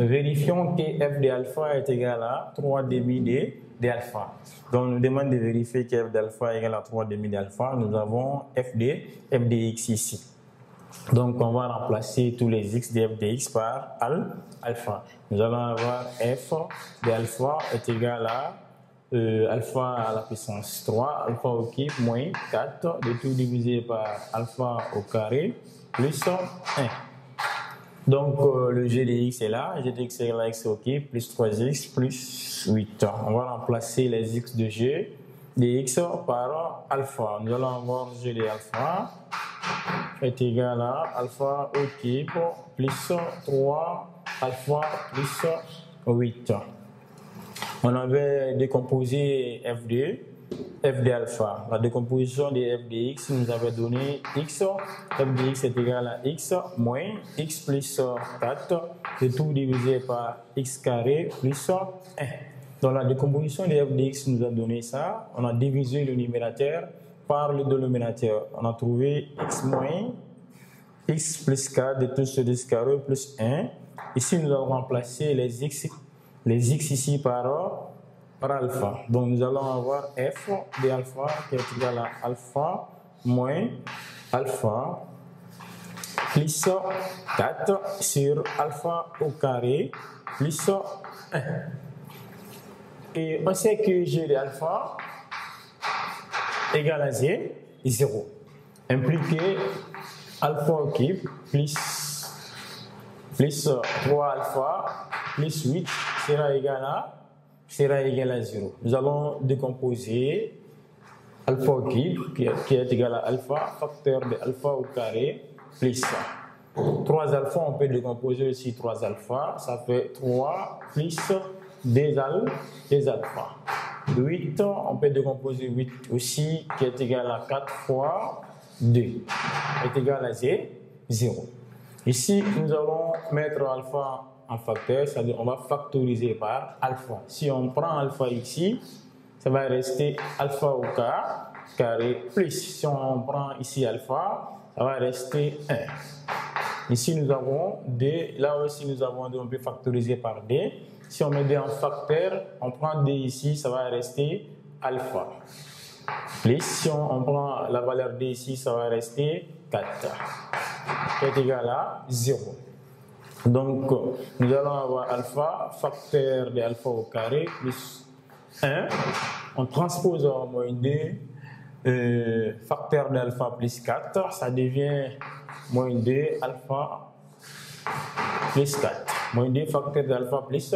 vérifions que f de alpha est égal à 3 demi de alpha. Donc, on nous demande de vérifier que f d'alpha est égal à 3 demi d'alpha. Nous avons f de x ici. Donc, on va remplacer tous les x de f de x par alpha. Nous allons avoir f de alpha est égal à alpha à la puissance 3, alpha au cube moins 4, de tout divisé par alpha au carré plus 1. Donc, le g de x est là, g de x est égal à x au cube plus 3x plus 8. On va remplacer les x de g de x par alpha. Nous allons avoir g de alpha est égal à alpha au cube plus 3 alpha plus 8. On avait décomposé f de alpha. La décomposition de f de x nous avait donné x. F de x est égal à x moins x plus 4, de tout divisé par x carré plus 1. Donc la décomposition de f de x nous a donné ça. On a divisé le numérateur par le dénominateur. On a trouvé x moins x plus 4 de tout sur x carré plus 1. Ici, nous allons remplacer les x ici par alpha. Donc, nous allons avoir f de alpha qui est égal à alpha moins alpha plus 4 sur alpha au carré plus 1. Et on sait que g de alpha égale à 0. Impliqué alpha au cube plus 3 alpha plus 8 sera égal à 0. Nous allons décomposer alpha au cube qui est égal à alpha, facteur de alpha au carré plus 3 alpha, on peut décomposer aussi 3 alpha, ça fait 3 plus 2 alpha. 8, on peut décomposer 8 aussi, qui est égal à 4 fois 2, est égal à 0. Ici, nous allons mettre alpha en facteur, c'est-à-dire on va factoriser par alpha. Si on prend alpha ici, ça va rester alpha au carré plus. Si on prend ici alpha, ça va rester 1. Ici, nous avons 2. Là aussi, nous avons 2. On peut factoriser par 2. Si on met 2 en facteur, on prend 2 ici, ça va rester alpha. Plus, si on prend la valeur 2 ici, ça va rester 4. Qui est égal à 0. Donc, nous allons avoir alpha, facteur de alpha au carré, plus 1. On transpose en moins 2, facteur de alpha plus 4, ça devient moins 2 alpha plus 4. Moins 2 facteur de alpha plus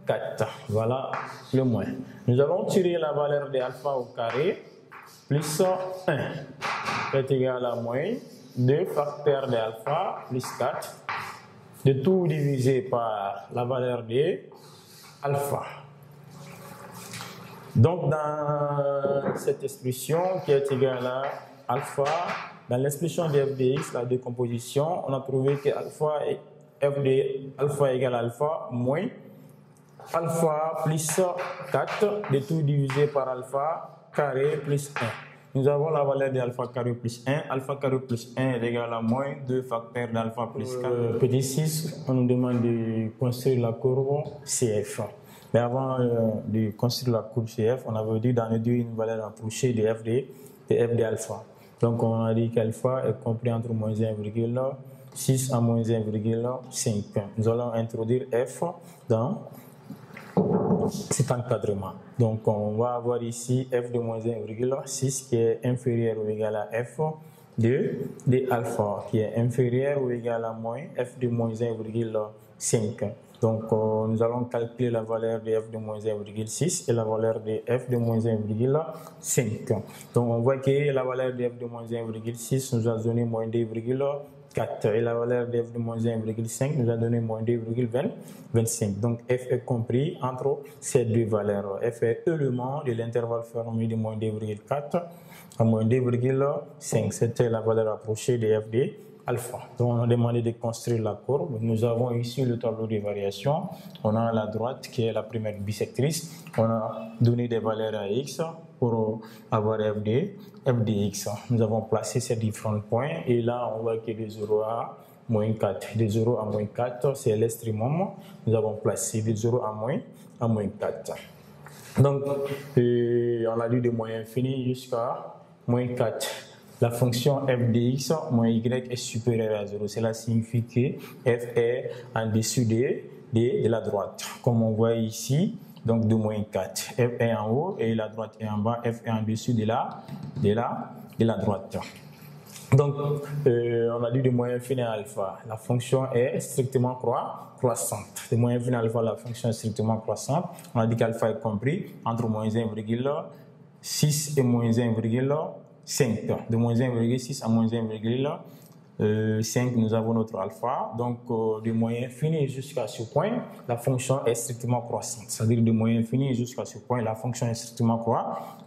4. Voilà le moins. Nous allons tirer la valeur de alpha au carré plus 1. Qui est égal à moins 2 facteur de alpha plus 4. De tout divisé par la valeur de alpha. Donc, dans cette expression qui est égale à alpha, dans l'expression de f de x, la décomposition, on a trouvé que f de alpha égale à alpha moins alpha plus 4, de tout divisé par alpha carré plus 1. Nous avons la valeur de alpha carré plus 1. Alpha carré plus 1 est égal à moins 2 facteurs d'alpha plus 4. Petit 6, on nous demande de construire la courbe CF. Mais avant de construire la courbe CF, on avait dit d'en déduire une valeur approchée de f de alpha. Donc on a dit qu'alpha est compris entre moins 1,6 à moins 1,5. Nous allons introduire f dans cet encadrement. Donc, on va avoir ici f de moins 1,6 qui est inférieur ou égal à f de alpha qui est inférieur ou égal à moins f de moins 1,5. Donc, nous allons calculer la valeur de f de moins 1,6 et la valeur de f de moins 1,5. Donc, on voit que la valeur de f de moins 1,6 nous a donné moins 2,4 et la valeur de f de moins 1,5 nous a donné moins 2,25. Donc, f est compris entre ces deux valeurs. F est élément de l'intervalle fermé de moins 2,4 à moins 2,5. C'était la valeur approchée de alpha. Donc, on a demandé de construire la courbe. Nous avons ici le tableau de variation. On a à la droite qui est la première bisectrice. On a donné des valeurs à x pour avoir fd, fdx. Nous avons placé ces différents points et là, on voit que de 0 à moins 4. De 0 à moins 4, c'est l'extrémum. Nous avons placé de 0 à moins 4. Donc, on a lu de moins infini jusqu'à moins 4. La fonction f de x moins y est supérieure à 0. Cela signifie que f est en dessous de la droite. Comme on voit ici, donc de moins 4. F est en haut et la droite est en bas. F est en dessous de la droite. Donc, on a dit de moins infini à alpha. La fonction est strictement croissante. De moins infini à alpha, la fonction est strictement croissante. On a dit qu'alpha est compris entre moins 1,6 et moins 1,5. De moins 1,6 à moins 1,5, nous avons notre alpha. Donc, de moins infini jusqu'à ce point, la fonction est strictement croissante. C'est-à-dire de moins infini jusqu'à ce point, la fonction est strictement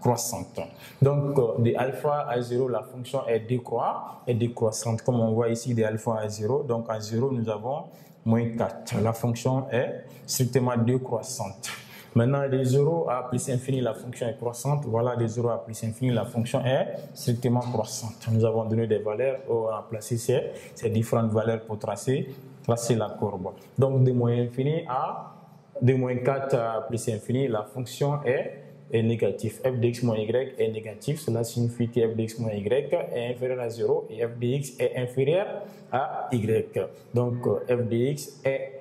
croissante. Donc, de alpha à 0, la fonction est décroissante. Comme on voit ici, de alpha à 0. Donc, à 0, nous avons moins 4. La fonction est strictement décroissante. Maintenant, de 0 à plus infini, la fonction est croissante. Voilà, de 0 à plus infini, la fonction est strictement croissante. Nous avons donné des valeurs, on a placé ces différentes valeurs pour tracer la courbe. Donc, de moins infini à de moins 4 à plus infini, la fonction est négative. f de x moins y est négatif. Cela signifie que f de x moins y est inférieur à 0 et f de x est inférieur à y. Donc, f de x est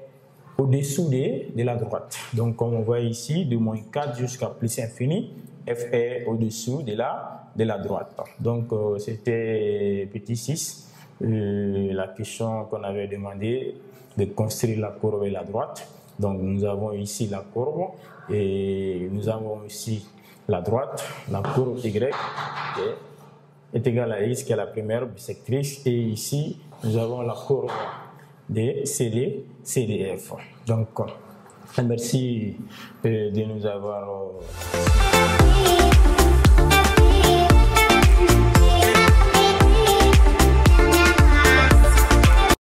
au-dessous de la droite. Donc, comme on voit ici, de moins 4 jusqu'à plus infini, f est au-dessous de la droite. Donc, c'était petit 6, la question qu'on avait demandé de construire la courbe à la droite. Donc, nous avons ici la courbe et nous avons ici la droite, la courbe y est égale à x qui est la première bisectrice et ici, nous avons la courbe de CDF. Donc, merci de nous avoir